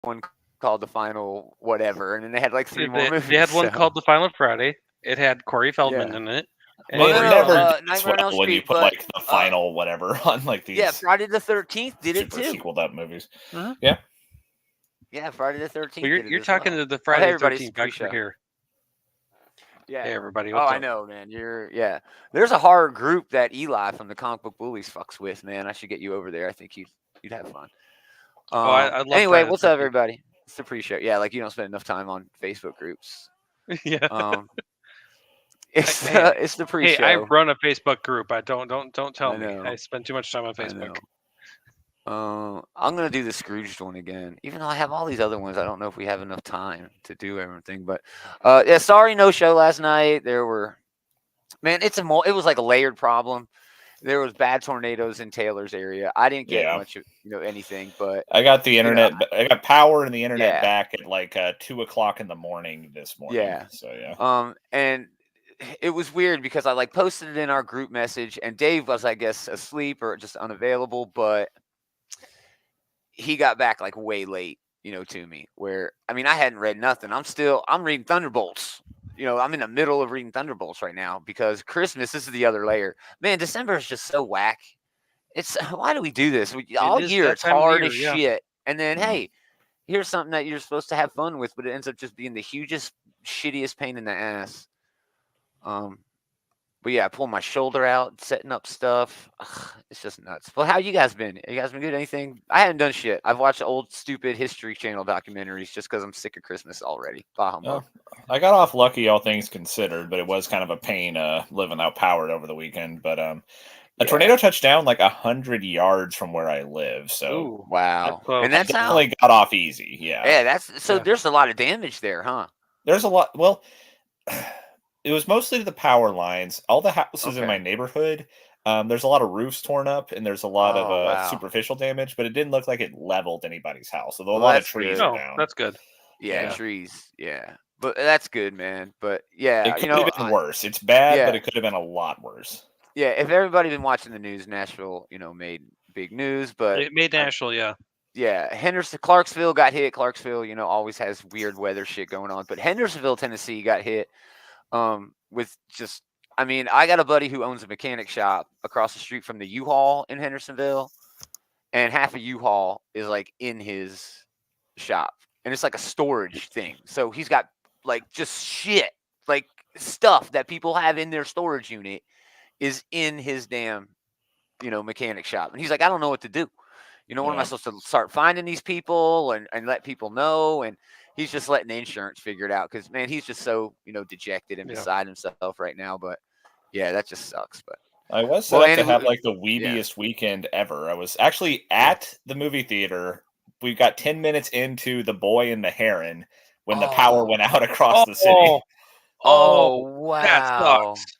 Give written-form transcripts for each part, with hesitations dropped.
one called The Final Whatever, and then they had like 3 more movies. They had one called The Final Friday. It had Corey Feldman in it. Well, no, never Nightmare on Elm when you Street, put but, like the final whatever on like these. Yeah, Friday the 13th did it super too. sequeled up movies. Uh-huh. Yeah. Yeah, Friday the 13th. Well, you're talking to the Friday the 13th back for here. Yeah. Hey, everybody. I know, man. There's a horror group that Eli from the Comic Book Bullies fucks with, man. I should get you over there. I think you'd have fun. I'd love anyway, Friday what's the up, 13th. everybody? It's the pre-show. Yeah, like you don't spend enough time on Facebook groups. Yeah. It's the pre-show. Hey, I run a Facebook group. Don't tell me. I spend too much time on Facebook. I'm gonna do the Scrooged one again, even though I have all these other ones. I don't know if we have enough time to do everything, but sorry, no show last night. There were, man, it was like a layered problem. There was bad tornadoes in Taylor's area. I didn't get much of anything, but I got the internet. I got power and the internet back at like 2:00 in the morning this morning. Yeah. So yeah. And it was weird because I like posted it in our group message, and Dave was, I guess, asleep or just unavailable, but he got back like way late, to me. Where I mean, I hadn't read nothing. I'm reading Thunderbolts. I'm in the middle of reading Thunderbolts right now because Christmas. This is the other layer. Man, December is just so whack. Why do we do this? All year it's hard as shit, and then hey, here's something that you're supposed to have fun with, but it ends up just being the hugest, shittiest pain in the ass. But yeah, I pulled my shoulder out, setting up stuff. Ugh, it's just nuts. Well, how you guys been? You guys been good? Anything? I haven't done shit. I've watched old, stupid History Channel documentaries just because I'm sick of Christmas already. I got off lucky, all things considered, but it was kind of a pain living out powered over the weekend. But a tornado touched down like 100 yards from where I live. So ooh, wow, and that's definitely got off easy. Yeah, yeah. There's a lot of damage there, huh? There's a lot. Well. It was mostly the power lines. All the houses in my neighborhood, there's a lot of roofs torn up, and there's a lot of superficial damage, but it didn't look like it leveled anybody's house. So there were a lot of trees down. That's good. Yeah, trees. Yeah. But that's good, man. But yeah, it could have been worse. It's bad, but it could have been a lot worse. Yeah, if everybody been watching the news, Nashville, made big news, but it made Nashville, yeah. Yeah, Clarksville got hit. Clarksville, always has weird weather shit going on, but Hendersonville, Tennessee got hit. With just, I mean, I got a buddy who owns a mechanic shop across the street from the U-Haul in Hendersonville, and half a U-Haul is like in his shop, and it's like a storage thing. So he's got like just shit, like stuff that people have in their storage unit is in his damn, mechanic shop. And he's like, I don't know what to do. What am I supposed to start finding these people and let people know? And he's just letting the insurance figure it out because, man, he's just so, dejected and beside himself right now. But, yeah, that just sucks. But I was set up to have, like, the weebiest weekend ever. I was actually at the movie theater. We got 10 minutes into The Boy and the Heron when the power went out across the city. Oh, wow. That sucks.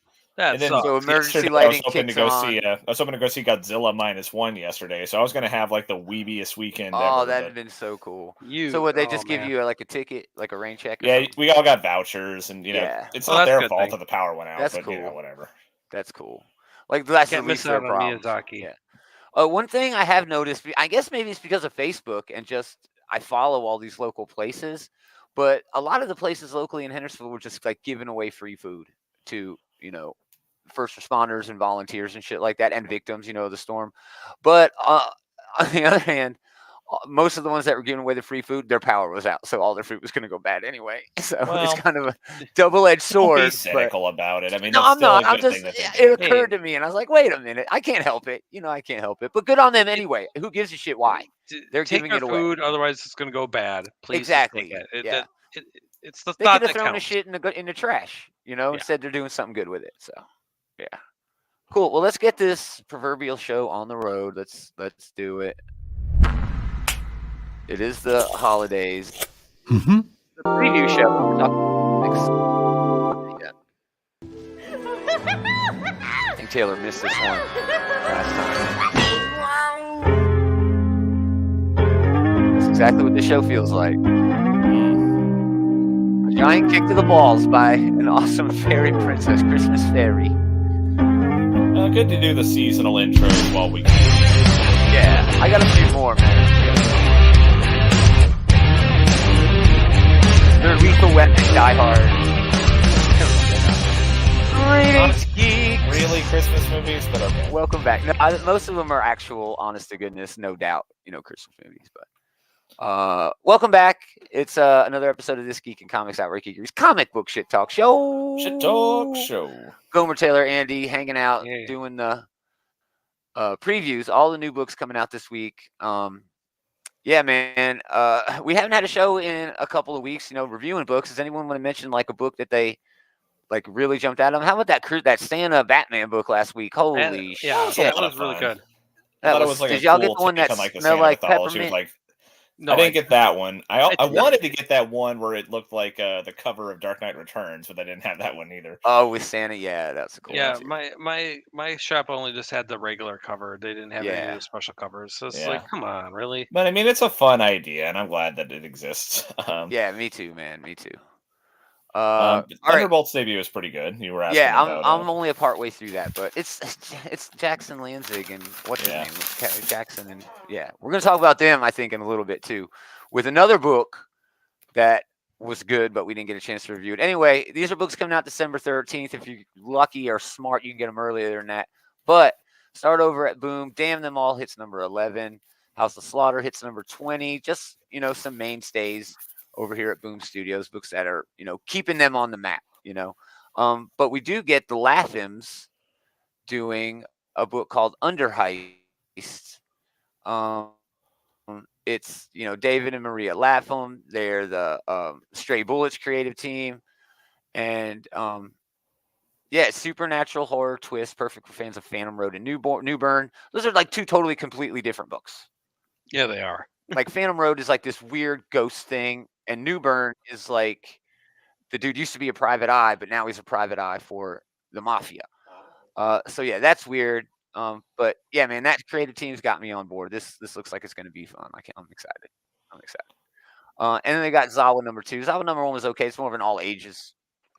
So emergency lighting kicks on. I was hoping to go see Godzilla -1 yesterday, so I was going to have like the weebiest weekend ever. Oh, that'd have been so cool. So would they just give you like a ticket, like a rain check? Yeah, we all got vouchers, and it's not their fault that the power went out. That's but, cool. Whatever. That's cool. Like that's can't at least miss out their on problem. Miyazaki. Yeah. One thing I have noticed, I guess maybe it's because of Facebook and just I follow all these local places, but a lot of the places locally in Hendersonville were just like giving away free food to first responders and volunteers and shit like that, and victims, the storm. But on the other hand, most of the ones that were giving away the free food, their power was out, so all their food was going to go bad anyway. So it's kind of a double-edged sword. Don't be cynical about it. I mean, no, I'm not. I'm just. It occurred to me, and I was like, "Wait a minute, I can't help it. I can't help it." But good on them anyway. Who gives a shit? Why they're giving it away? Food, otherwise it's going to go bad. Please exactly. It's the they thought could have that thrown the counts. shit in the trash. Instead they're doing something good with it. So. Yeah. Cool. Well, let's get this proverbial show on the road. Let's do it. It is the holidays. Mm-hmm. The preview show. I think Taylor missed this one last time. That's exactly what the show feels like. A giant kick to the balls by an awesome fairy princess, Christmas fairy. Good to do the seasonal intros while we can. Yeah, I got a few more, man. diehard. Greetings, geeks. Really Christmas movies, but okay. Welcome back. No, most of them are actual, honest to goodness, no doubt, Christmas movies. But welcome back. It's another episode of This Geek and Comics Outbreak Geekery's comic book shit talk show. Gomer Taylor, Andy, hanging out, doing the previews, all the new books coming out this week. Yeah, man. We haven't had a show in a couple of weeks, reviewing books. Does anyone want to mention like a book that they really jumped out of them? How about that Santa Batman book last week? Holy shit. That was really good. I thought it was like did a y'all cool get the one that like smelled like peppermint? No, I didn't get that one. I wanted to get that one where it looked like the cover of Dark Knight Returns, but I didn't have that one either. Oh, with Santa, yeah, that's a cool one. Yeah, my shop only just had the regular cover. They didn't have any of the special covers. So it's like, come on, really? But I mean, it's a fun idea, and I'm glad that it exists. Yeah, me too, man. Me too. Thunderbolt's debut is pretty good. You were asking. Yeah, about, I'm only a part way through that, but it's Jackson Lanzig and what's his name? Jackson, and we're gonna talk about them, I think, in a little bit too, with another book that was good, but we didn't get a chance to review it. Anyway, these are books coming out December 13th. If you're lucky or smart, you can get them earlier than that. But start over at Boom. Damn Them All hits number 11. House of Slaughter hits number 20. Just some mainstays over here at Boom Studios, books that are, keeping them on the map, But we do get the Latham's doing a book called Under Heist. It's, David and Maria Latham. They're the Stray Bullets creative team. And, supernatural horror twist, perfect for fans of Phantom Road and Newburn. Those are like two totally completely different books. Yeah, they are. Like Phantom Road is like this weird ghost thing, and Newburn is like the dude used to be a private eye, but now he's a private eye for the mafia. So yeah, that's weird. But yeah, man, that creative team's got me on board. This looks like it's going to be fun. I'm excited. And then they got Zawa number 2. Zawa number 1 was okay. It's more of an all ages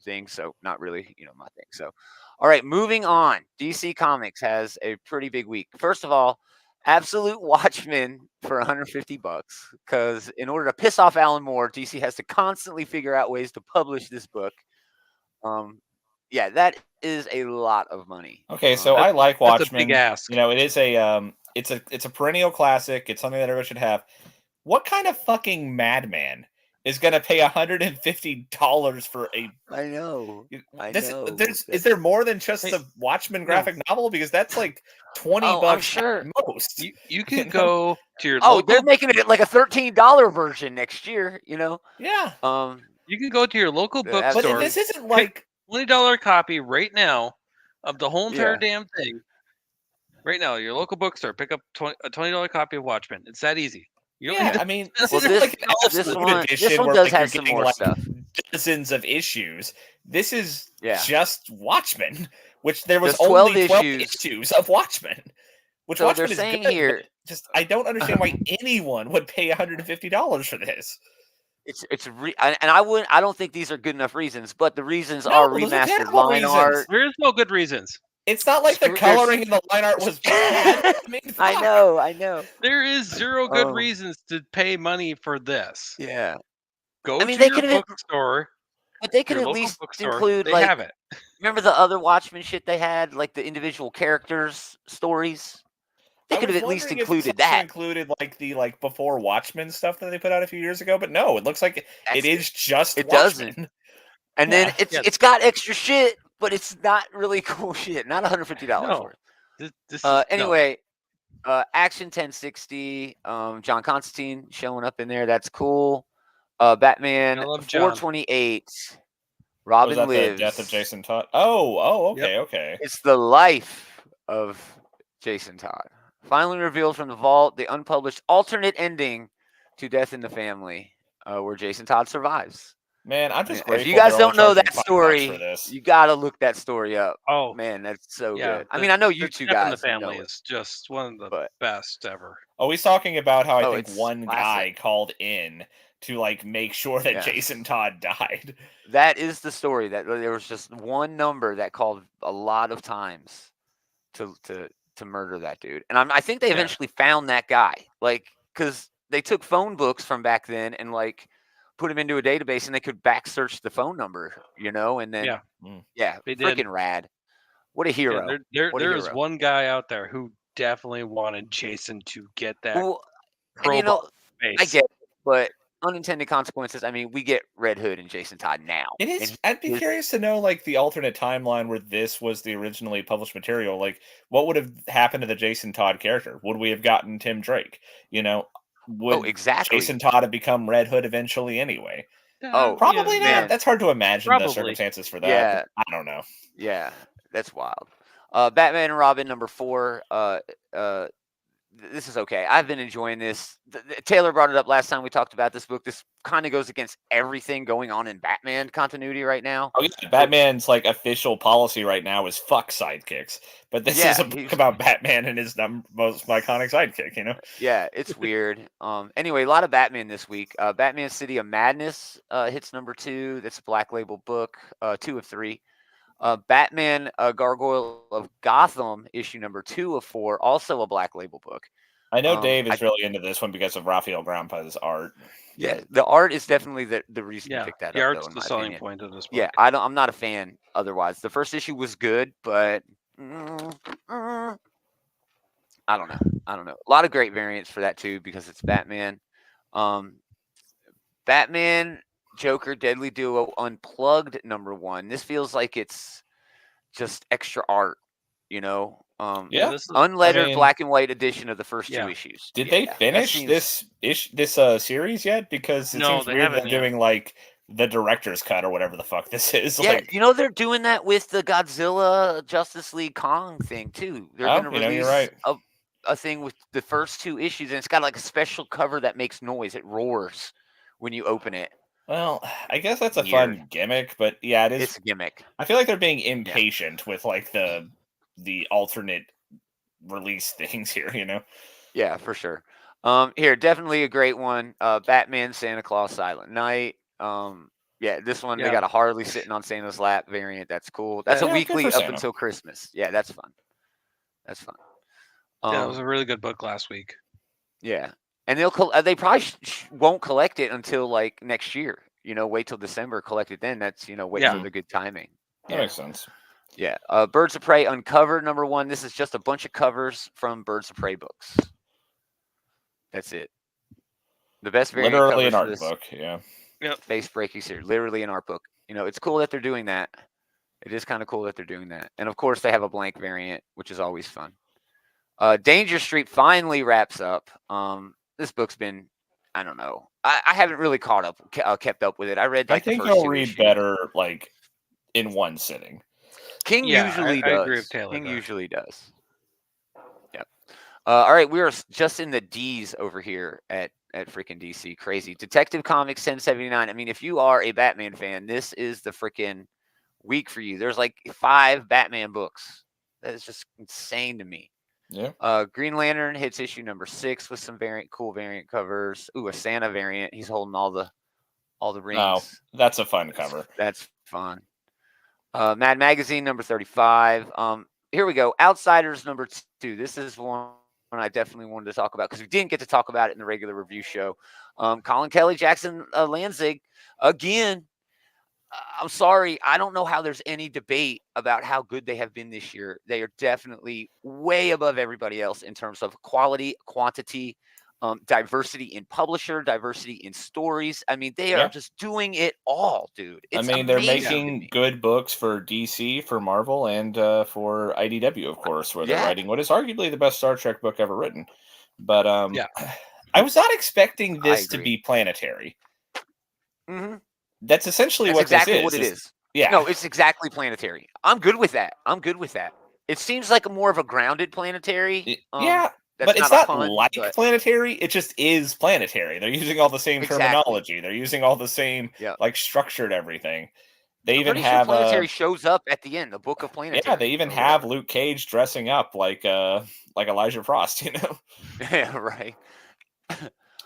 thing, so not really, my thing. So, all right, moving on. DC Comics has a pretty big week. First of all, Absolute Watchmen for $150, because in order to piss off Alan Moore, DC has to constantly figure out ways to publish this book. That is a lot of money. Okay, so I like Watchmen. That's a big ask. It is it's a perennial classic. It's something that everyone should have. What kind of fucking madman is going to pay $150 for a? I know. Is there more than just the Watchmen graphic novel? Because that's like $20 I'm sure. at most. You can go to your local. They're making it like a $13 version next year. Yeah. You can go to your local bookstore. But this isn't like $20 copy right now of the whole entire damn thing. Right now, your local bookstore, pick up a $20 copy of Watchmen. It's that easy. This isn't like an absolute edition this one where does you're have some getting more like stuff. dozens of issues. This is just Watchmen, which there was There's only 12 issues of Watchmen. Which so Watchmen they're is saying good, here, I don't understand why anyone would pay $150 for this. I don't think these are good enough reasons, but the reasons are remastered line art. There's no good reasons. It's not like the coloring in the line art was bad. I know. There is zero good reasons to pay money for this. Yeah. Go to your bookstore. But they could at least include, they have it. Remember the other Watchmen shit they had, like the individual characters' stories? They could have at least included that. Included like the before Watchmen stuff that they put out a few years ago, but no, it looks like it is just Watchmen. Doesn't. And then it's got extra shit, but it's not really cool shit. Not $150 for it. Anyway, Action 1060, John Constantine showing up in there. That's cool. Batman 428. Robin Lives. The death of Jason Todd. Okay. It's the life of Jason Todd. Finally revealed from the vault, the unpublished alternate ending to Death in the Family, where Jason Todd survives. Man, I'm just grateful. If you guys don't know that story, you got to look that story up. Oh, man, that's so good. I mean, I know you two guys. Death in the Family is just one of the best ever. Oh, he's talking about how I think one guy called in to make sure that Jason Todd died. That is the story. That there was just one number that called a lot of times to murder that dude. And I think they eventually found that guy, because they took phone books from back then and put him into a database, and they could back search the phone number, and then they did. freaking rad. What a hero! There is one guy out there who definitely wanted Jason to get that. Well, and I get it, but unintended consequences. I mean, we get Red Hood and Jason Todd now. It is. I'd be curious to know, like, the alternate timeline where this was the originally published material. Like, what would have happened to the Jason Todd character? Would we have gotten Tim Drake? Would exactly. Jason Todd have become Red Hood eventually anyway? Probably not. Man. That's hard to imagine the circumstances for that. Yeah. I don't know. Yeah, that's wild. Batman and Robin #4. This is okay. I've been enjoying this. Taylor brought it up last time we talked about this book. This kind of goes against everything going on in Batman continuity right now. Oh, yeah. Batman's like official policy right now is fuck sidekicks. But this is a book about Batman and his most iconic sidekick, Yeah, it's weird. Anyway, a lot of Batman this week. Batman City of Madness hits #2. That's a Black Label book, 2 of 3. Batman Gargoyle of Gotham, issue #2 of 4, also a Black Label book. I know Dave is really into this one because of Raphael Grandpa's art. Yeah, the art is definitely the reason to pick that up. The art's the selling point of this book. Yeah, I'm not a fan otherwise. The first issue was good, but I don't know. A lot of great variants for that too because it's Batman. Batman Joker Deadly Duo Unplugged #1. This feels like it's just extra art, unlettered black and white edition of the first 2 issues. Did they finish this series yet? Because it seems weird they're doing like the director's cut or whatever the fuck this is. Yeah, they're doing that with the Godzilla Justice League Kong thing too. They're going to release a thing with the first 2 issues, and it's got like a special cover that makes noise. It roars when you open it. Well, I guess that's a fun gimmick, but yeah, it is. It's a gimmick. I feel like they're being impatient with like the alternate release things here, Yeah, for sure. Here, definitely a great one. Batman Santa Claus Silent Night. This one they got a Harley sitting on Santa's lap variant. That's cool. That's a weekly up until Christmas. Yeah, that's fun. That's fun. It was a really good book last week. Yeah. And they probably won't collect it until like next year. Wait till December, collect it then. That's wait for the good timing. That makes sense. Yeah. Birds of Prey Uncovered #1. This is just a bunch of covers from Birds of Prey books. That's it. The best variant. Literally an art book. Yeah. Face breaking series. Literally an art book. It's cool that they're doing that. It is kind of cool that they're doing that. And of course, they have a blank variant, which is always fun. Danger Street finally wraps up. This book's been, I don't know. I haven't really kept up with it. I read like I think you'll read better like in one sitting. King usually does. I agree with Taylor. King usually does. Yep. All right, we are just in the D's over here at freaking DC. Crazy. Detective Comics 1079. I mean, if you are a Batman fan, this is the freaking week for you. There's like 5 Batman books. That is just insane to me. Yeah. Green Lantern hits issue #6 with some cool variant covers. Ooh, a Santa variant. He's holding all the rings. Oh, that's a fun cover. That's fun. Mad Magazine #35. Here we go. Outsiders #2. This is one I definitely wanted to talk about because we didn't get to talk about it in the regular review show. Colin Kelly, Jackson Lanzig again. I'm sorry. I don't know how there's any debate about how good they have been this year. They are definitely way above everybody else in terms of quality, quantity, diversity in publisher, diversity in stories. I mean, they are just doing it all, dude. It's they're making good books for DC, for Marvel, and for IDW, of course, where they're writing what is arguably the best Star Trek book ever written. But I was not expecting this to be planetary. Mm-hmm. That's essentially what exactly this is. What it is. Yeah. No, it's exactly planetary. I'm good with that. It seems like more of a grounded planetary. But it's not like planetary. It just is planetary. They're using all the same terminology. They're using all the same like structured everything. They even have planetary shows up at the end, the book of planetary. Yeah, they even have Luke Cage dressing up like Elijah Frost. Yeah, right.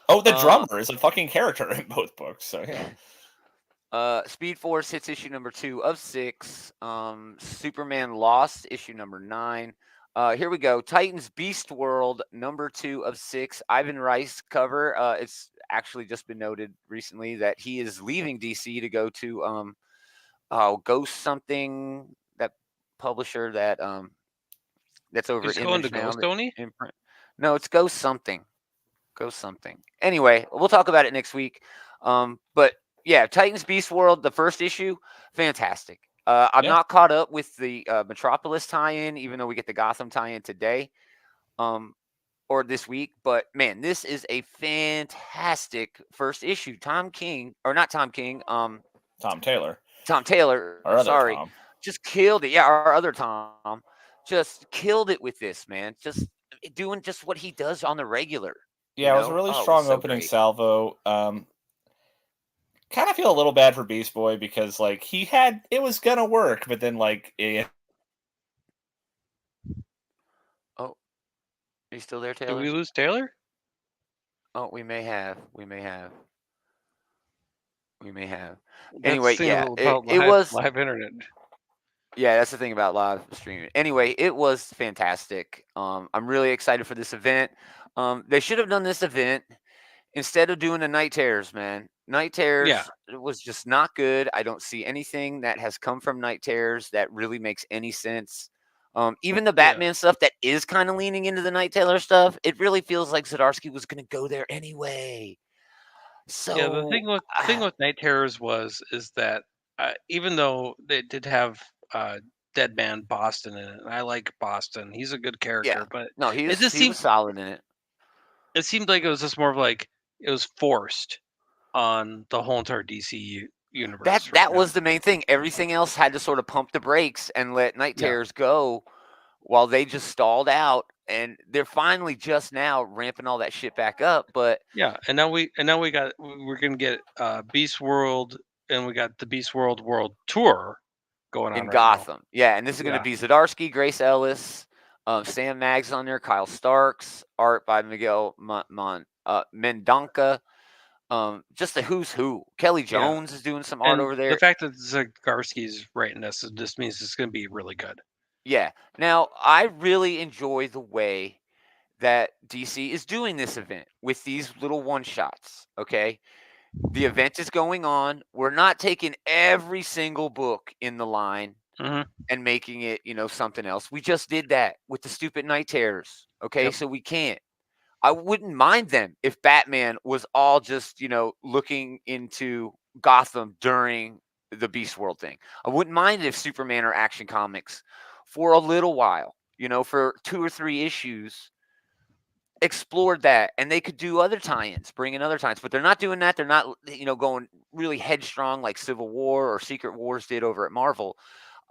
Oh, the drummer is a fucking character in both books. So yeah. Speed Force hits issue #2 of 6. Superman Lost issue #9. Here we go. Titans Beast World number 2 of 6. Ivan Rice cover. It's actually just been noted recently that he is leaving DC to go to Ghost something, that publisher that's over He's at going to Image now. Ghost, Tony? Imprint. No, it's Ghost something. Ghost something. Anyway, we'll talk about it next week. But yeah, Titans Beast World, the first issue, fantastic. I'm not caught up with the Metropolis tie-in, even though we get the Gotham tie-in today, or this week. But man, this is a fantastic first issue. Tom King, or not Tom King, Tom Taylor. Tom Taylor, Our sorry, other Tom. just killed it. Yeah, our other Tom just killed it with this, man. Just doing just what he does on the regular. Yeah, it was a really strong opening salvo. Kind of feel a little bad for Beast Boy because like it was gonna work, but then like Oh, are you still there, Taylor? Did we lose Taylor? Oh, we may have. That's Anyway, yeah, it was live internet. Yeah, that's the thing about live streaming. Anyway, it was fantastic. I'm really excited for this event. They should have done this event instead of doing the Night Terrors, man. Night Terrors was just not good. I don't see anything that has come from Night Terrors that really makes any sense. Even the Batman stuff that is kind of leaning into the Night Terror stuff, it really feels like Zdarsky was going to go there anyway. So yeah, the thing with Night Terrors is that even though they did have Dead Man Boston in it, and I like Boston, he's a good character, but no, he was solid in it. It seemed like it was just more of like it was forced on the whole entire DC universe. That was the main thing. Everything else had to sort of pump the brakes and let Night Terrors go while they just stalled out, and they're finally just now ramping all that shit back up. But and now we're gonna get Beast World, and we got the Beast World World Tour going on in right Gotham. now. Yeah, and this is going to be Zdarsky, Grace Ellis, Sam Maggs on there, Kyle Starks, art by Miguel Mendonca. Just a who's who. Kelly Jones is doing some art over there. The fact that Zdarsky's writing this just means it's going to be really good. Yeah. Now, I really enjoy the way that DC is doing this event with these little one-shots, okay? The event is going on. We're not taking every single book in the line and making it, something else. We just did that with the stupid Night Terrors, okay? So we can't. I wouldn't mind them if Batman was all just, looking into Gotham during the Beast World thing. I wouldn't mind if Superman or Action Comics for a little while, for 2 or 3 issues, explored that, and they could do other tie-ins, bring in other tie-ins, but they're not doing that. They're not, going really headstrong like Civil War or Secret Wars did over at Marvel.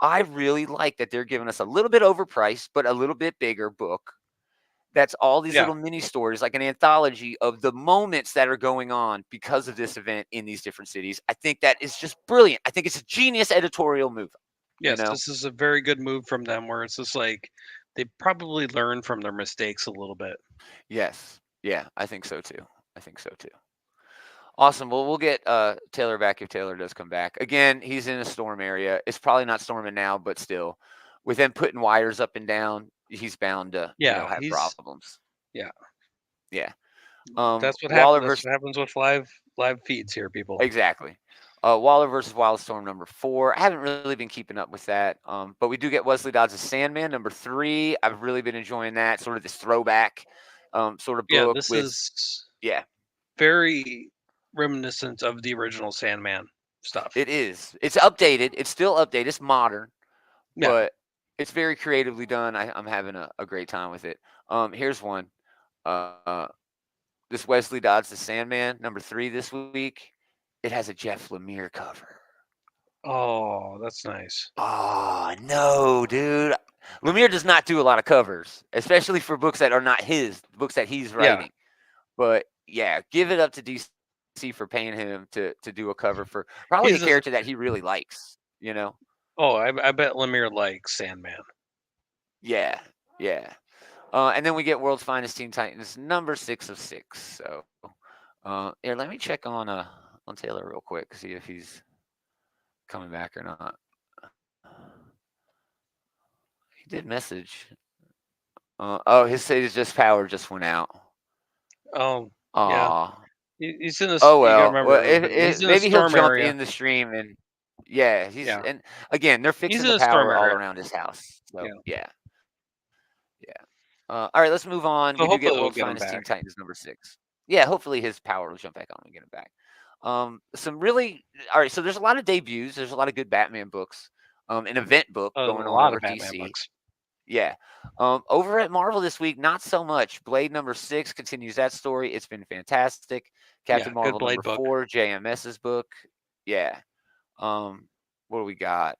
I really like that they're giving us a little bit overpriced, but a little bit bigger book. That's all these little mini stories, like an anthology of the moments that are going on because of this event in these different cities. I think that is just brilliant. I think it's a genius editorial move. Yes, this is a very good move from them where it's just like they probably learn from their mistakes a little bit. Yes. Yeah, I think so too. Awesome. Well, we'll get Taylor back if Taylor does come back. Again, he's in a storm area. It's probably not storming now, but still, with them putting wires up and down, he's bound to have problems. Yeah. That's what happens. That's what happens with live feeds here, people. Exactly. Waller versus Wildstorm number 4. I haven't really been keeping up with that, but we do get Wesley Dodds' Sandman number 3. I've really been enjoying that, sort of this throwback sort of book. Yeah, this is very reminiscent of the original Sandman stuff. It is. It's updated. It's still updated. It's modern, but it's very creatively done. I'm having a great time with it. Here's one. This Wesley Dodds' The Sandman number 3 this week. It has a Jeff Lemire cover. Oh, that's nice. Oh, no, dude. Lemire does not do a lot of covers, especially for books that are not his, books that he's writing. But yeah, give it up to DC for paying him to do a cover for probably a character that he really likes, Oh, I bet Lemire likes Sandman. Yeah. And then we get World's Finest Teen Titans number 6 of 6. So here, let me check on Taylor real quick, see if he's coming back or not. He did message. his just power just went out. Oh, yeah. Aw. He's in a. Oh You gotta well. remember, Well, everybody. He's in a maybe he'll storm jump area. in the stream and yeah, Yeah. and again they're He's fixing in the a storm power all area. around his house. So Yeah. yeah. All right, let's move on. So We do get hopefully we'll World's get him Finest Teen back. Titans number 6. Yeah, hopefully his power will jump back on and get him back. Some really all right. So there's a lot of debuts. There's a lot of good Batman books. An event book A going on lot over of at Batman DC. books. Yeah. Over at Marvel this week, not so much. Blade number 6 continues that story. It's been fantastic. Captain Yeah, Marvel good Blade number book. 4, JMS's book. Yeah. What do we got?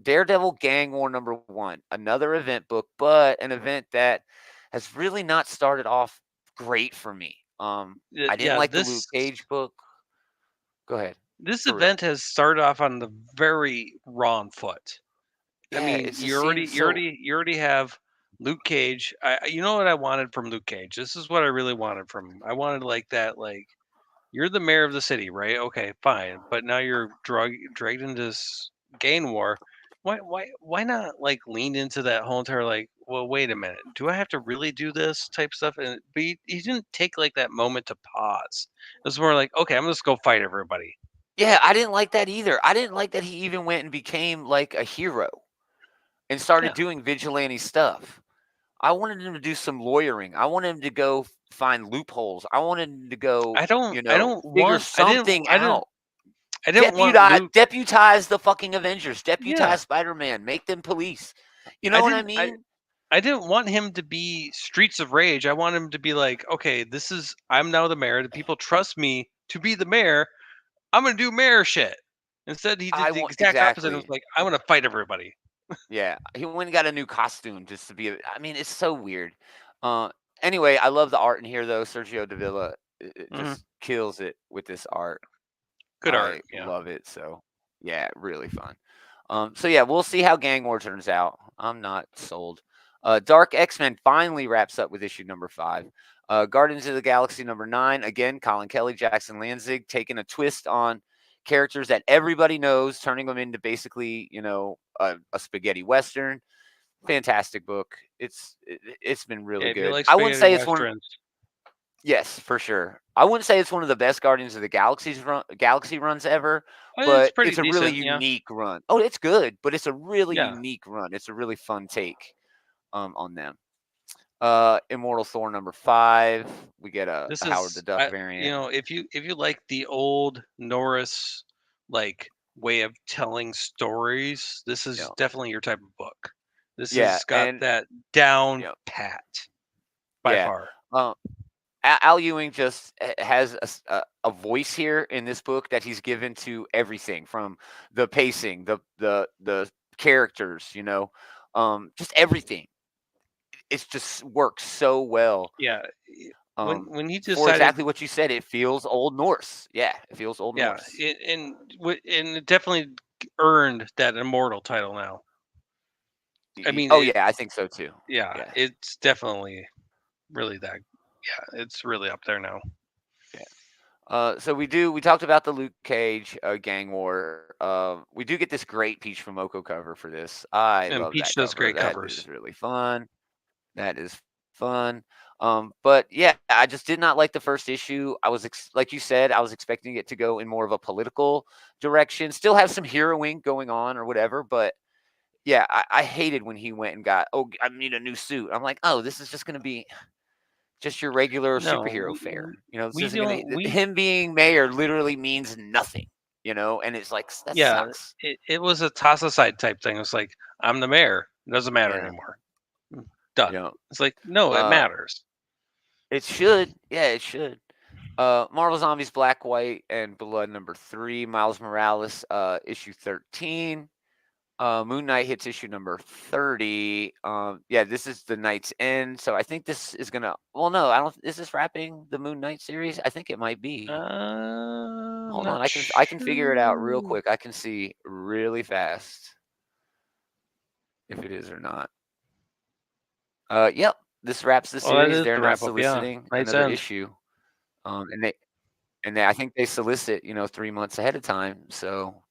Daredevil Gang War number 1, another event book, but an event that has really not started off great for me. I didn't Yeah, like the Luke Cage book. Go ahead. This For real. event has started off on the very wrong foot. Yeah, I mean, it just you seems so. already have Luke Cage. You know what I wanted from Luke Cage? This is what I really wanted from him. I wanted like that, like, you're the mayor of the city, right? Okay, fine. But now you're dragged into this gang war. Why not like lean into that whole entire, like, well, wait a minute, do I have to really do this type stuff? And but he didn't take like that moment to pause. It was more like, okay, I'm just go fight everybody. Yeah, I didn't like that either. I didn't like that he even went and became like a hero and started Yeah. doing vigilante stuff. I wanted him to do some lawyering. I wanted him to go find loopholes. I wanted him to go, I don't figure something out. I didn't want Luke. Deputize the fucking Avengers. Deputize Yeah. Spider-Man. Make them police. You know what I mean? I didn't want him to be Streets of Rage. I want him to be like, okay, I'm now the mayor. The people trust me to be the mayor. I'm gonna do mayor shit. Instead, he did the exact opposite. It was like, I'm gonna fight everybody. Yeah, he went and got a new costume just to be. I mean, it's so weird. Anyway, I love the art in here though. Sergio Davila just kills it with this art. Good art. I love it. So yeah, really fun. So yeah, we'll see how Gang War turns out. I'm not sold. Dark X-Men finally wraps up with issue number 5. Guardians of the Galaxy number 9. Again, Colin Kelly, Jackson Lanzig taking a twist on characters that everybody knows, turning them into basically, a spaghetti western. Fantastic book. It's been really good. Like I wouldn't say it's westerns. one. Yes, for sure. I wouldn't say it's one of the best Guardians of the Galaxy runs ever, but it's a really unique run. Oh, it's good, but it's a really unique run. It's a really fun take on them. Immortal Thor number 5. We get a Howard the Duck variant. If you like the old Norris like way of telling stories, this is definitely your type of book. This has got that down pat by far. Al Ewing just has a voice here in this book that he's given to everything, from the pacing, the characters, just everything. It just works so well. Yeah. When he decided, for exactly what you said, it feels Old Norse. Yeah, it feels Old Norse. Yeah, and it definitely earned that immortal title now. I mean, I think so too. Yeah, it's definitely really that. Yeah, it's really up there now. Yeah. So we talked about the Luke Cage Gang War. We do get this great Peach from Oko cover for this. I love Peach that does cover. great that covers. Is really fun. That is fun. But yeah, I just did not like the first issue. I was like you said, I was expecting it to go in more of a political direction. Still have some heroing going on or whatever, but yeah, I hated when he went and got, I need a new suit. I'm like, this is just going to be just your regular superhero fare. This isn't going to. Him being mayor literally means nothing. And it's like that sucks. It was a toss aside type thing. It's like, I'm the mayor. It doesn't matter anymore. Done. It's like, no, it matters. It should. Yeah, it should. Marvel Zombies Black, White, and Blood number 3. Miles Morales, issue 13. Moon Knight hits issue number 30. This is the Knight's End. So I think this is gonna. Well, no, I don't. Is this wrapping the Moon Knight series? I think it might be. Hold on, I can figure it out real quick. I can see really fast if it is or not. Yep. This wraps the series. They're not soliciting another issue. And they I think they solicit, 3 months ahead of time. So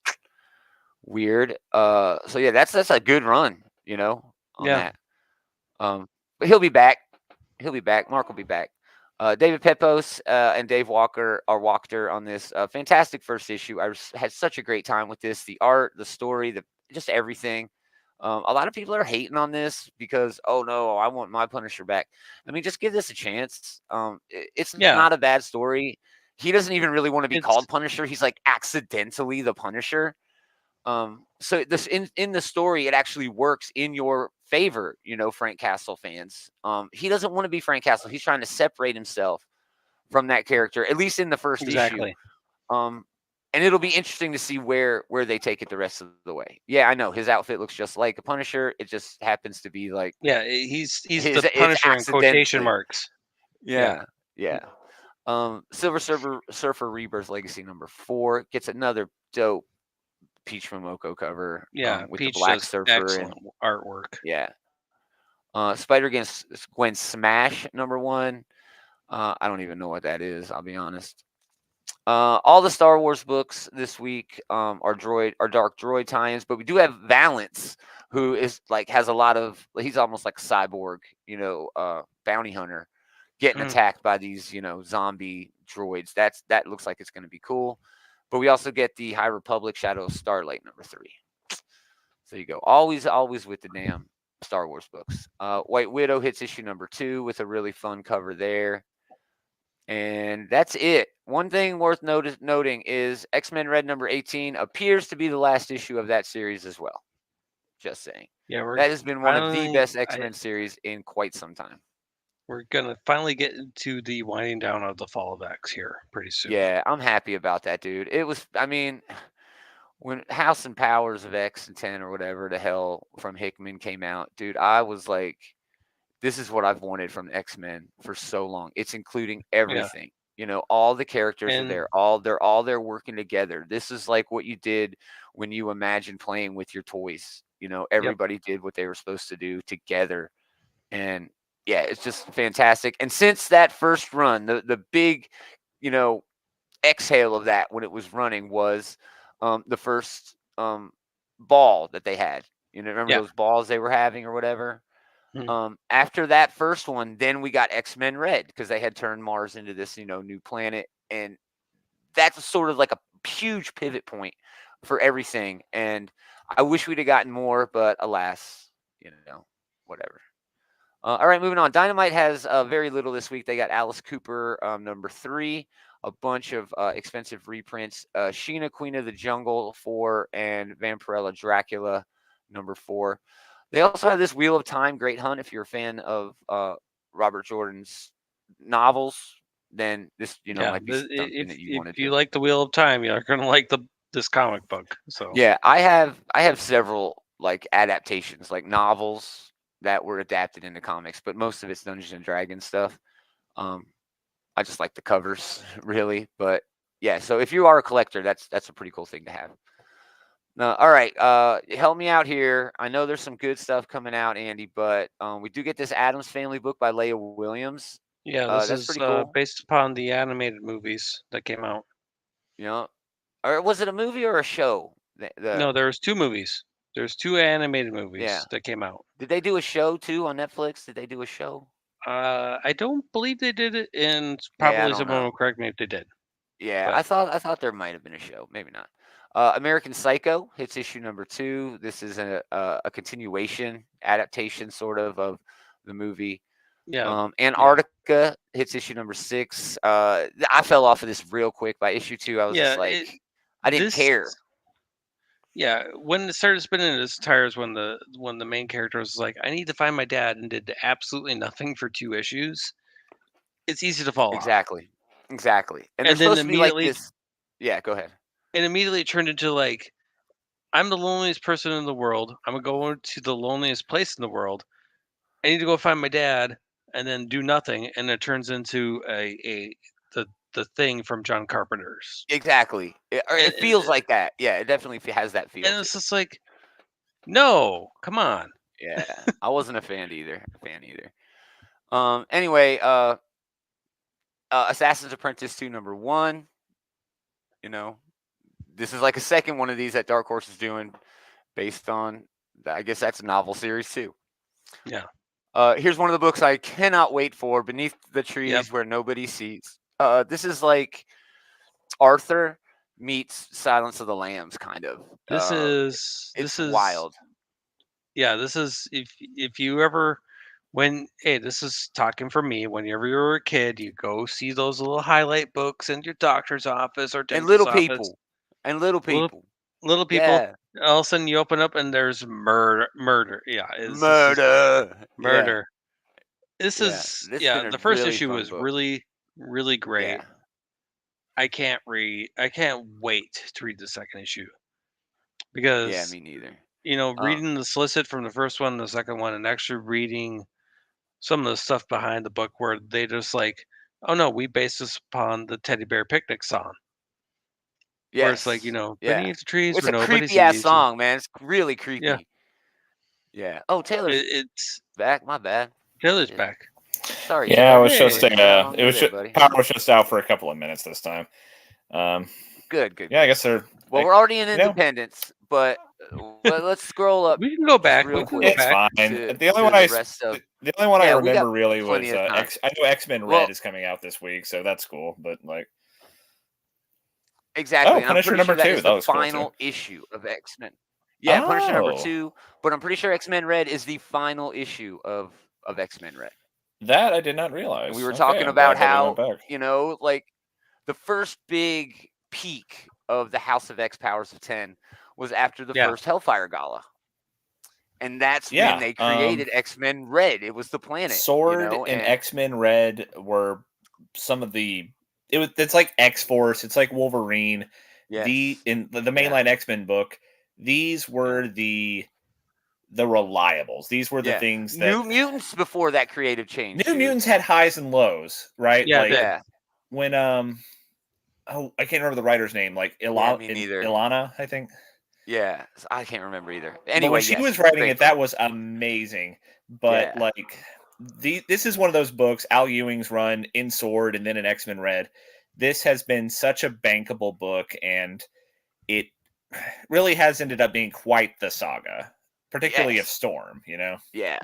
weird. So yeah, that's a good run, on that. but he'll be back. He'll be back. Mark will be back. David Pepos and Dave Walker are Wachter on this fantastic first issue. I had such a great time with this. The art, the story, just everything. A lot of people are hating on this because, oh no, I want my Punisher back. I mean, just give this a chance. It's not a bad story. He doesn't even really want to be called Punisher. He's like accidentally the Punisher. So this in the story, it actually works in your favor, Frank Castle fans. He doesn't want to be Frank Castle. He's trying to separate himself from that character, at least in the first issue. And it'll be interesting to see where they take it the rest of the way. Yeah, I know his outfit looks just like a Punisher. It just happens to be like he's the Punisher in quotation marks. Yeah. Silver Surfer Rebirth Legacy #4 gets another dope Peach Momoko cover. With Peach the Black Surfer excellent artwork. Yeah. Spider-Gwen Smash #1. I don't even know what that is. I'll be honest. All the Star Wars books this week are Dark Droid tie-ins, but we do have Valance, who is has a lot of. He's almost like a cyborg, bounty hunter, getting attacked by these, zombie droids. That looks like it's going to be cool. But we also get the High Republic Shadow of Starlight #3. So you go. Always with the damn Star Wars books. White Widow hits issue #2 with a really fun cover there. And that's it. One thing worth noting is X-Men Red #18 appears to be the last issue of that series as well. Just saying. Yeah, that has been one of the best X-Men series in quite some time. We're going to finally get into the winding down of the Fall of X here pretty soon. Yeah, I'm happy about that, dude. It was, when House and Powers of X and 10 or whatever the hell from Hickman came out, dude, I was like, this is what I've wanted from X-Men for so long. It's including everything. All the characters are there. They're all there working together. This is like what you did when you imagined playing with your toys. Everybody did what they were supposed to do together. And yeah, it's just fantastic. And since that first run, the big, exhale of that when it was running was the first ball that they had. Remember those balls they were having or whatever? After that first one, then we got X-Men Red because they had turned Mars into this, new planet. And that's sort of like a huge pivot point for everything. And I wish we'd have gotten more, but alas, whatever. All right, moving on. Dynamite has very little this week. They got Alice Cooper #3, a bunch of expensive reprints. Sheena, Queen of the Jungle 4, and Vampirella Dracula #4. They also have this Wheel of Time Great Hunt. If you're a fan of Robert Jordan's novels, then this might be something that you want to do. If you like the Wheel of Time, you're going to like this comic book. So yeah, I have several adaptations, novels that were adapted into comics, but most of it's Dungeons and Dragons stuff. I just like the covers, really. But yeah, so if you are a collector, that's a pretty cool thing to have. All right, help me out here. I know there's some good stuff coming out, Andy, but we do get this Addams Family book by Leah Williams. Yeah, this is pretty cool. Based upon the animated movies that came out. Or was it a movie or a show? No, there's 2 movies. There's 2 animated movies that came out. Did they do a show too on Netflix? Did they do a show? I don't believe they did it, and probably someone will correct me if they did. Yeah, I thought there might have been a show, maybe not. American Psycho hits issue #2. This is a continuation adaptation, sort of the movie. Yeah. Antarctica hits issue #6. I fell off of this real quick. By issue 2, I was just like, I didn't care. Yeah, when it started spinning its tires, when the main character was like, "I need to find my dad," and did absolutely nothing for 2 issues, it's easy to fall off. Exactly. And then supposed to be like this. Yeah, go ahead. And immediately it turned into I'm the loneliest person in the world. I'm gonna go to the loneliest place in the world. I need to go find my dad, and then do nothing, and it turns into the thing from John Carpenter's. Exactly. It feels like that. Yeah, it definitely has that feel. And it's just like, no, come on. Yeah, I wasn't a fan either. Anyway, Assassin's Apprentice 2 #1. This is like a second one of these that Dark Horse is doing, based on. I guess that's a novel series too. Yeah. Here's one of the books I cannot wait for, Beneath the Trees Where Nobody Sees. This is like Arthur meets Silence of the Lambs, kind of. This is wild. Yeah, this is if you ever this is talking from me. Whenever you were a kid, you go see those little highlight books in your doctor's office or dentist's little office. People. And little people. Little people. Yeah. All of a sudden you open up and there's murder. Yeah. Murder. Murder. This is the first issue was really, really great. Yeah. I can't wait to read the second issue. Because me neither. Reading the solicit from the first one and the second one, and actually reading some of the stuff behind the book where they just like, oh no, we based this upon the Teddy Bear Picnic song. Yes. Where it's like, beneath the trees where nobody sees. It's a creepy ass song, man. It's really creepy. Yeah. Oh, Taylor's it's back. My bad. Taylor's back. Sorry. Yeah, it was just power was just out for a couple of minutes this time. Good. Yeah, I guess they're. Well, we're already in Independence, but let's scroll up. We can go back. It's fine. The only one I remember really was I know X-Men Red is coming out this week, so that's cool. But like, exactly. Oh, Punisher number 2. That was the final issue of X-Men. Yeah, Punisher number 2. But I'm pretty sure X-Men Red is the final issue of X-Men Red. That I did not realize. We were talking about how like the first big peak of the House of X Powers of 10 was after the first Hellfire Gala. And that's when they created X-Men Red. It was the planet. Sword and X-Men Red were some of the it's like X-Force, it's like Wolverine. Yes. In the mainline X-Men book, these were the reliables. These were the things that New Mutants before that creative change. New Mutants had highs and lows, right? Yeah. When I can't remember the writer's name. Like Ilana, I think. Yeah, I can't remember either. Anyway, when she was writing it, that was amazing. But this is one of those books. Al Ewing's run in Sword and then in X-Men Red. This has been such a bankable book, and it really has ended up being quite the saga, particularly of Storm. Yeah.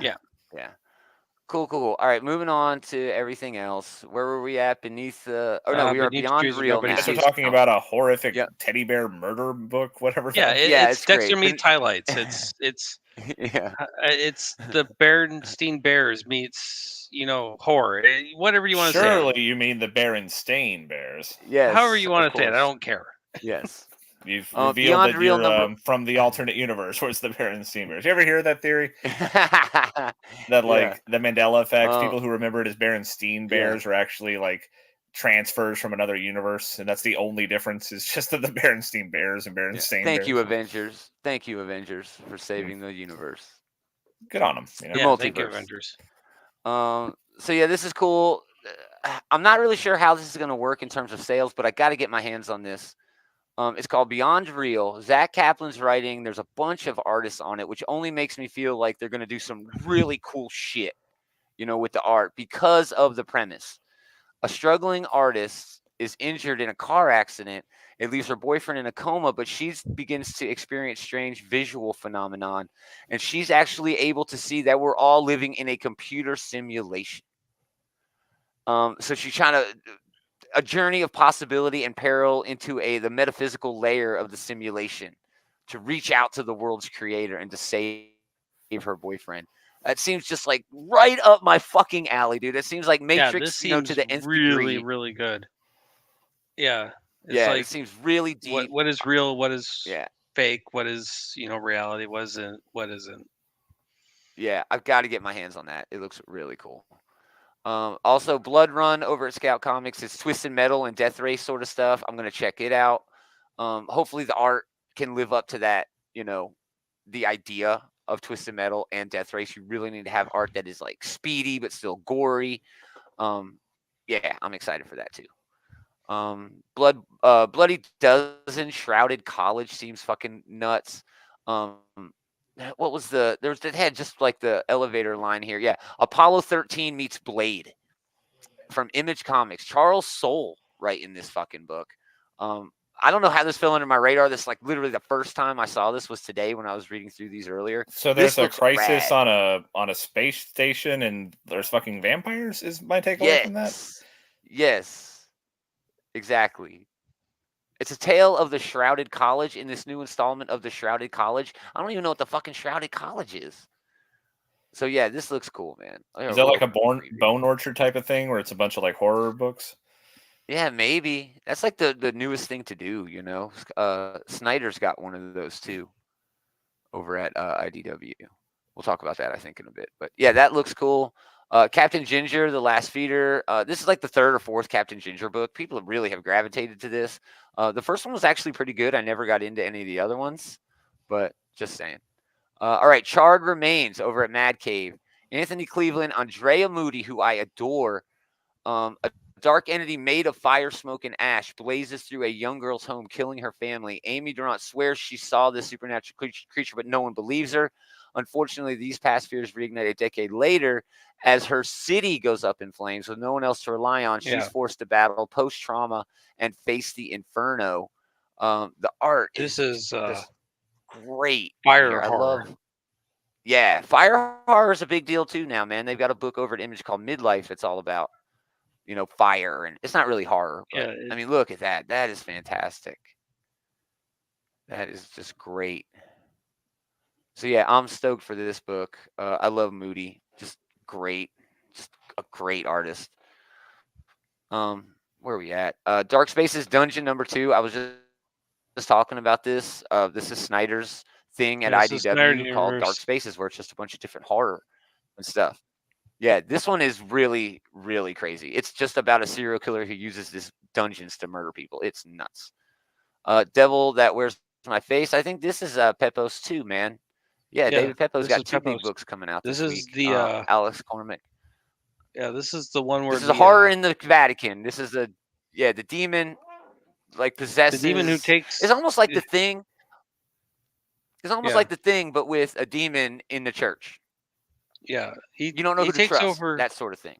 Cool. All right, moving on to everything else. Where were we at? Beneath the... Oh, no, we are Beyond Real now. So we're talking about a horrific teddy bear murder book, whatever. It's Dexter meets highlights. It's it's the Berenstein Bears meets, horror. Whatever you want to say. Surely you mean the Berenstain Bears. Yes. However you want to say it. I don't care. Yes. You've revealed that you're from the alternate universe where it's the Berenstain Bears. You ever hear that theory? That the Mandela effect, people who remember it as Berenstein Bears are actually like transfers from another universe, and that's the only difference is just that the Berenstein Bears and Berenstain Bears. Thank you, Avengers, for saving the universe. Good on them. The multiverse. Thank you, Avengers. So this is cool. I'm not really sure how this is going to work in terms of sales, but I got to get my hands on this. It's called Beyond Real. Zach Kaplan's writing. There's a bunch of artists on it, which only makes me feel like they're going to do some really cool shit, with the art because of the premise. A struggling artist is injured in a car accident. It leaves her boyfriend in a coma, but she begins to experience strange visual phenomenon, and she's actually able to see that we're all living in a computer simulation. So she's trying to... a journey of possibility and peril into the metaphysical layer of the simulation to reach out to the world's creator and to save her boyfriend. That seems just like right up my fucking alley, dude. It seems like Matrix, to the nth really, degree. really good. Yeah. It seems really deep. What is real? What is fake? What is, reality? What isn't? Yeah, I've got to get my hands on that. It looks really cool. Also, Blood Run over at Scout Comics is Twisted Metal and Death Race sort of stuff. I'm going to check it out. Hopefully the art can live up to that, the idea of Twisted Metal and Death Race. You really need to have art that is like speedy but still gory. I'm excited for that too. Bloody Dozen Shrouded College seems fucking nuts. What was it had just like the elevator line here. Yeah. Apollo 13 meets Blade from Image Comics. Charles Soule writing this fucking book. I don't know how this fell under my radar. This like literally the first time I saw this was today when I was reading through these earlier. So there's a crisis on a space station, and there's fucking vampires. Is my takeaway from that? Yes, exactly. It's a tale of the Shrouded College in this new installment of the Shrouded College. I don't even know what the fucking Shrouded College is. So yeah, this looks cool, man. Is that like a Bone Orchard type of thing where it's a bunch of like horror books? Yeah, maybe. That's like the newest thing to do, you know. Snyder's got one of those too over at IDW. We'll talk about that, I think, in a bit. But yeah, that looks cool. Captain Ginger, The Last Feeder. This is like the third or fourth Captain Ginger book. People really have gravitated to this. The first one was actually pretty good. I never got into any of the other ones, but just saying. All right, Charred Remains over at Mad Cave. Anthony Cleveland, Andrea Moody, who I adore. A dark entity made of fire, smoke, and ash blazes through a young girl's home, killing her family. Amy Durant swears she saw this supernatural creature, but no one believes her. Unfortunately, these past fears reignite a decade later as her city goes up in flames with no one else to rely on. She's forced to battle post-trauma and face the inferno. The art is great. Fire horror. Fire horror is a big deal too now, man. They've got a book over at Image called Midlife. It's all about, you know, fire, and it's not really horror, but I mean, look at that. That is fantastic. That is just great. So yeah, I'm stoked for this book. I love Moody. Just great. Just a great artist. Where are we at? Dark Spaces Dungeon #2. I was just talking about this. This is Snyder's thing at IDW called Dark Spaces, where it's just a bunch of different horror and stuff. Yeah, this one is really, really crazy. It's just about a serial killer who uses these dungeons to murder people. It's nuts. Devil That Wears My Face. I think this is Pepos too, man. Yeah, David Pepos got two big books coming out this week. This is the Alex Cormack. Yeah, this is the one where this is a horror in the Vatican. This is the demon like possesses. The demon who takes. It's almost like The Thing. It's almost like The Thing, but with a demon in the church. Yeah, you don't know who to trust. That sort of thing.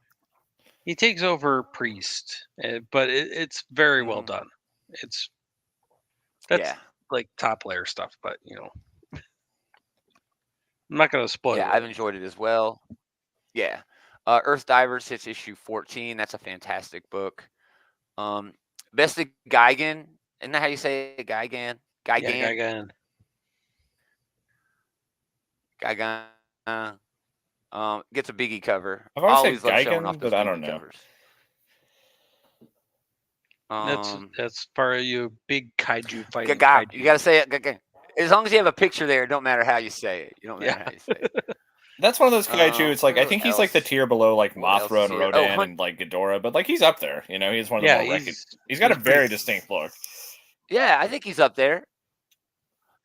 He takes over priest, but it's very well done. That's like top layer stuff, but you know, I'm not going to spoil it. Yeah, I've enjoyed it as well. Yeah. Earth Divers hits issue 14. That's a fantastic book. Best of Gigan. Isn't that how you say it? Gigan? Yeah, Gigan. Gets a Biggie cover. I've always said Gigan, but I don't know. That's part of you big kaiju fighting. You gotta say it. As long as you have a picture there, it don't matter how you say it. You don't matter how you say it. That's one of those kaiju. It's like I think he's like the tier below like Mothra and Rodan and like Ghidorah, but like he's up there. You know, he's one of the more he's got a very distinct look. Yeah, I think he's up there.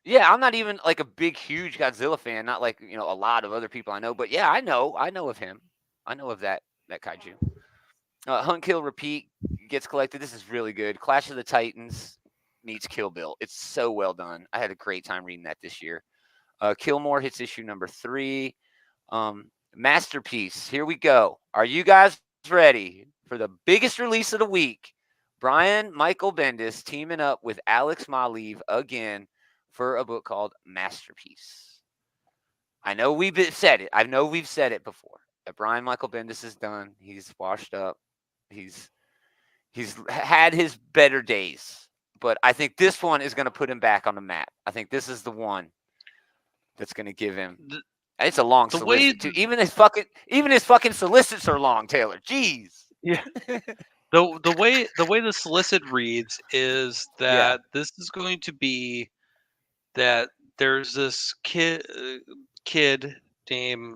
Yeah, I'm not even like a big, huge Godzilla fan. Not like, you know, a lot of other people I know. But yeah, I know of him. I know of that kaiju. Hunt, Kill, Repeat gets collected. This is really good. Clash of the Titans meets Kill Bill. It's so well done. I had a great time reading that this year. Killmore hits issue #3. Masterpiece. Here we go. Are you guys ready for the biggest release of the week? Brian Michael Bendis teaming up with Alex Maliv again for a book called Masterpiece. I know we've said it. I know we've said it before. That Brian Michael Bendis is done. He's washed up. He's had his better days. But I think this one is going to put him back on the map. I think this is the one that's going to give him. It's a long solicit too. Even his fucking solicits are long, Taylor. Jeez. Yeah. The way the solicit reads is that this is going to be that there's this kid named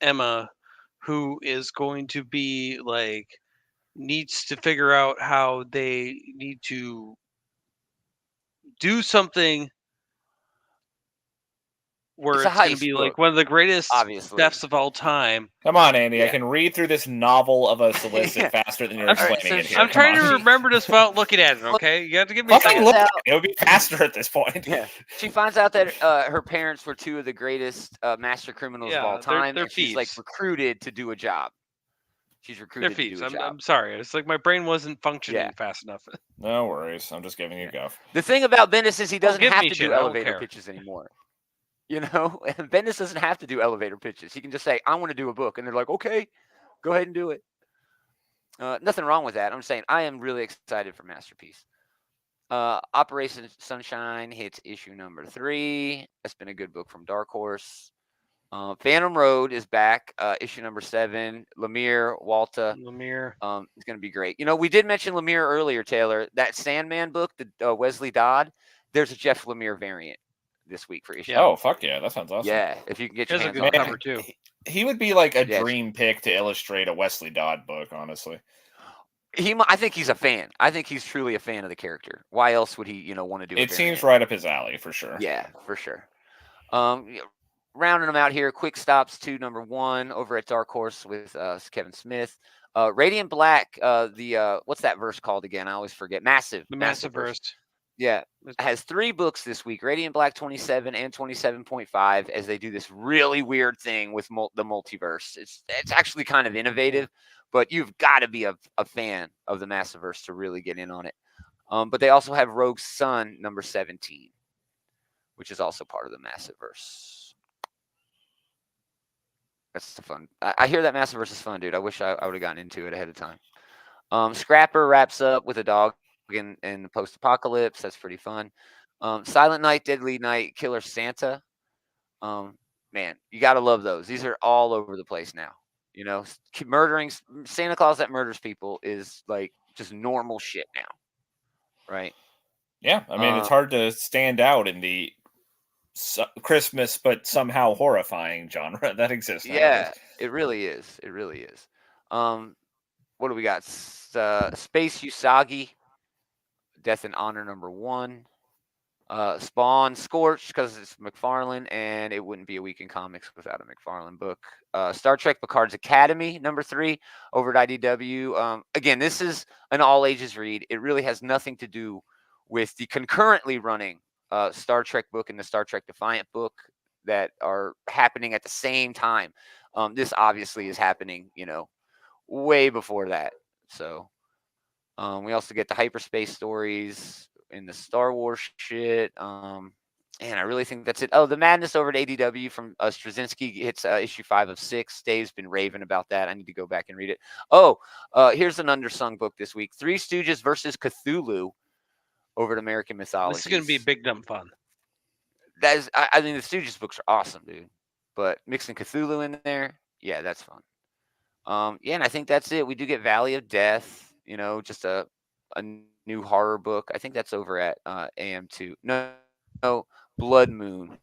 Emma who is going to be like needs to figure out how they need to do something where it's going to be like one of the greatest thefts of all time. Come on, Andy. I can read through this novel of a solicit faster than you're explaining it here. I'm trying to remember this without looking at it, okay? You have to give me a second. It would be faster at this point. Yeah. She finds out that her parents were two of the greatest master criminals of all time. They're and she's like recruited to do a job. She's They're recruited to thieves. do a job. I'm sorry. It's like my brain wasn't functioning fast enough. No worries. I'm just giving you guff. The thing about Bendis is he doesn't have to do I don't elevator care. pitches anymore. You know, Bendis doesn't have to do elevator pitches. He can just say, "I want to do a book," and they're like, "Okay, go ahead and do it." Nothing wrong with that. I'm saying I am really excited for Masterpiece. Operation Sunshine hits issue number 3. That's been a good book from Dark Horse. Phantom Road is back, issue number 7. Lemire, Walta. Lemire. It's going to be great. You know, we did mention Lemire earlier, Taylor. That Sandman book, the Wesley Dodd, there's a Jeff Lemire variant this week for issue. Oh, fuck yeah. That sounds awesome. Yeah, if you can get your hands on on cover it. too. He would be like a dream pick to illustrate a Wesley Dodd book, honestly. I think he's a fan. I think he's truly a fan of the character. Why else would he, want to do it? It seems right up his alley, for sure. Yeah, for sure. Rounding them out here, Quick Stops to number 1 over at Dark Horse with Kevin Smith. Radiant Black, what's that verse called again? I always forget. Massive. The Massive verse. Yeah. Has 3 books this week, Radiant Black 27 and 27.5, as they do this really weird thing with the multiverse. It's actually kind of innovative, but you've got to be a fan of the Massiverse to really get in on it. But they also have Rogue Sun number 17, which is also part of the Massiverse. That's fun. I hear that Massiverse is fun, dude. I wish I would have gotten into it ahead of time. Scrapper wraps up with a dog in the post-apocalypse. That's pretty fun. Silent Night, Deadly Night, Killer Santa. Man, you got to love those. These are all over the place now. You know, murdering Santa Claus that murders people is like just normal shit now, right? Yeah, I mean, it's hard to stand out in the Christmas but somehow horrifying genre that exists nowadays. Yeah, it really is. It really is. What do we got? Space Usagi, Death and Honor number 1. Spawn, Scorch, because it's McFarlane, and it wouldn't be a week in comics without a McFarlane book. Star Trek Picard's Academy, number 3, over at IDW. Again, this is an all-ages read. It really has nothing to do with the concurrently running Star Trek book and the Star Trek Defiant book that are happening at the same time. This obviously is happening, way before that. So we also get the hyperspace stories in the Star Wars shit. And I really think that's it. Oh, the Madness over at ADW from Straczynski hits issue 5 of 6. Dave's been raving about that. I need to go back and read it. Oh, here's an undersung book this week. Three Stooges versus Cthulhu over at American Mythology. This is going to be big dumb fun. That is, I mean, the Stooges books are awesome, dude. But mixing Cthulhu in there, yeah, that's fun. Yeah, and I think that's it. We do get Valley of Death, just a new horror book. I think that's over at AM2. No, Blood Moon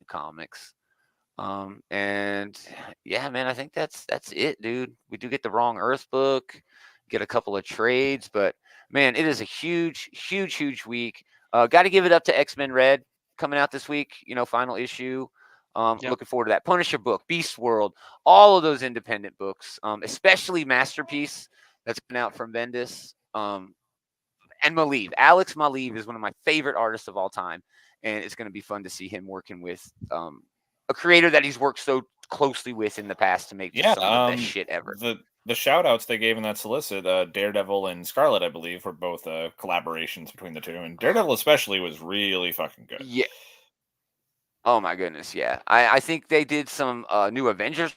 Comics. And yeah, man, I think that's it, dude. We do get the Wrong Earth book, get a couple of trades, but man, it is a huge week. Got to give it up to X-Men Red coming out this week. Final issue. Looking forward to that. Punisher book, Beast World, all of those independent books, especially Masterpiece that's been out from Bendis. And Maleev. Alex Maleev is one of my favorite artists of all time, and it's going to be fun to see him working with a creator that he's worked so closely with in the past to make some of the best shit ever. The shout outs they gave in that solicit, Daredevil and Scarlet, I believe, were both collaborations between the two, and Daredevil especially was really fucking good. Yeah. Oh my goodness, yeah. I think they did some new Avengers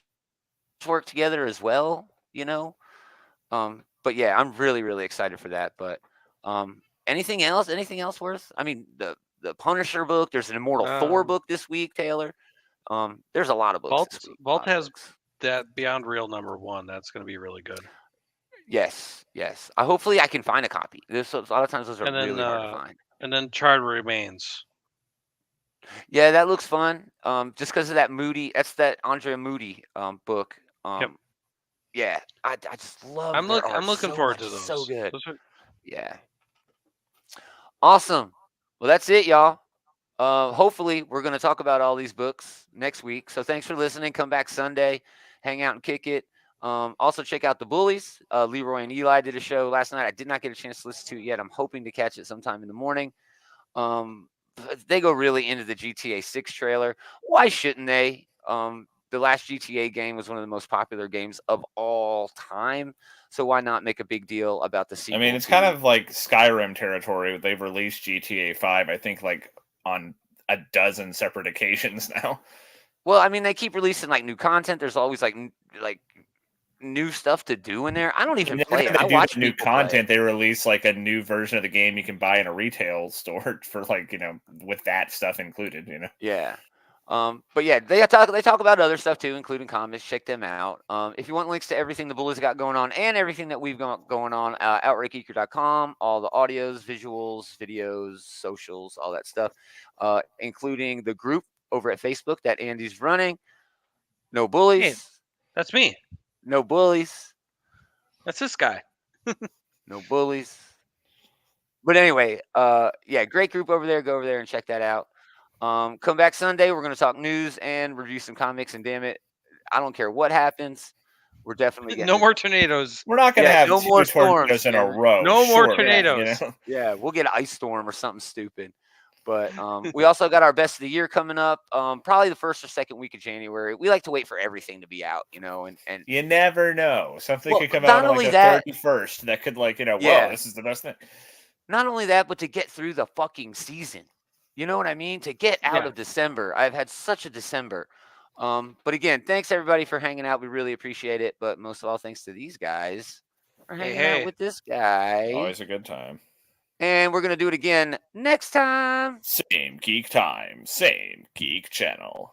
work together as well, But yeah, I'm really excited for that. But anything else? Anything else worth? I mean, the Punisher book. There's an Immortal Thor book this week, Taylor. There's a lot of books. Vault has that Beyond Real number 1. That's going to be really good. Yes. Hopefully, I can find a copy. A lot of times those are really hard to find. And then Charred Remains. Yeah, that looks fun. Just because of that Moody. That's that Andrea Moody book. Yep. Yeah, I just love. I'm looking forward to those. So good. Yeah. Awesome. Well, that's it, y'all. Hopefully, we're going to talk about all these books next week. So thanks for listening. Come back Sunday, hang out and kick it. Also, check out The Bullies. Leroy and Eli did a show last night. I did not get a chance to listen to it yet. I'm hoping to catch it sometime in the morning. They go really into the GTA 6 trailer. Why shouldn't they? the last GTA game was one of the most popular games of all time. So why not make a big deal about the sequel? I mean, it's kind of like Skyrim territory. They've released GTA 5, I think, like on a dozen separate occasions now. Well, I mean, they keep releasing like new content. There's always like new stuff to do in there. I don't even play it. I watch new content. Play. They release like a new version of the game you can buy in a retail store for like, you know, with that stuff included, you know. Yeah. But yeah, they talk about other stuff too, including comics. Check them out. If you want links to everything the Bullies got going on and everything that we've got going on, outrightgeeker.com, all the audios, visuals, videos, socials, all that stuff, including the group over at Facebook that Andy's running. No Bullies. Hey, that's me. No Bullies. That's this guy. No Bullies. But anyway, yeah, great group over there. Go over there and check that out. Come back Sunday. We're going to talk news and review some comics. And damn it, I don't care what happens. We're definitely getting no more tornadoes. We're not going to have no two more tornadoes storms in a row. No more tornadoes. You know? Yeah, we'll get an ice storm or something stupid. But we also got our best of the year coming up. Probably the first or second week of January. We like to wait for everything to be out, you know, and you never know. Something could come out on like the 31st that could, like, you know, whoa, this is the best thing. Not only that, but to get through the fucking season. You know what I mean? To get out of December. I've had such a December. But again, thanks everybody for hanging out. We really appreciate it. But most of all, thanks to these guys for hanging out with this guy. Always a good time. And we're going to do it again next time. Same geek time, same geek channel.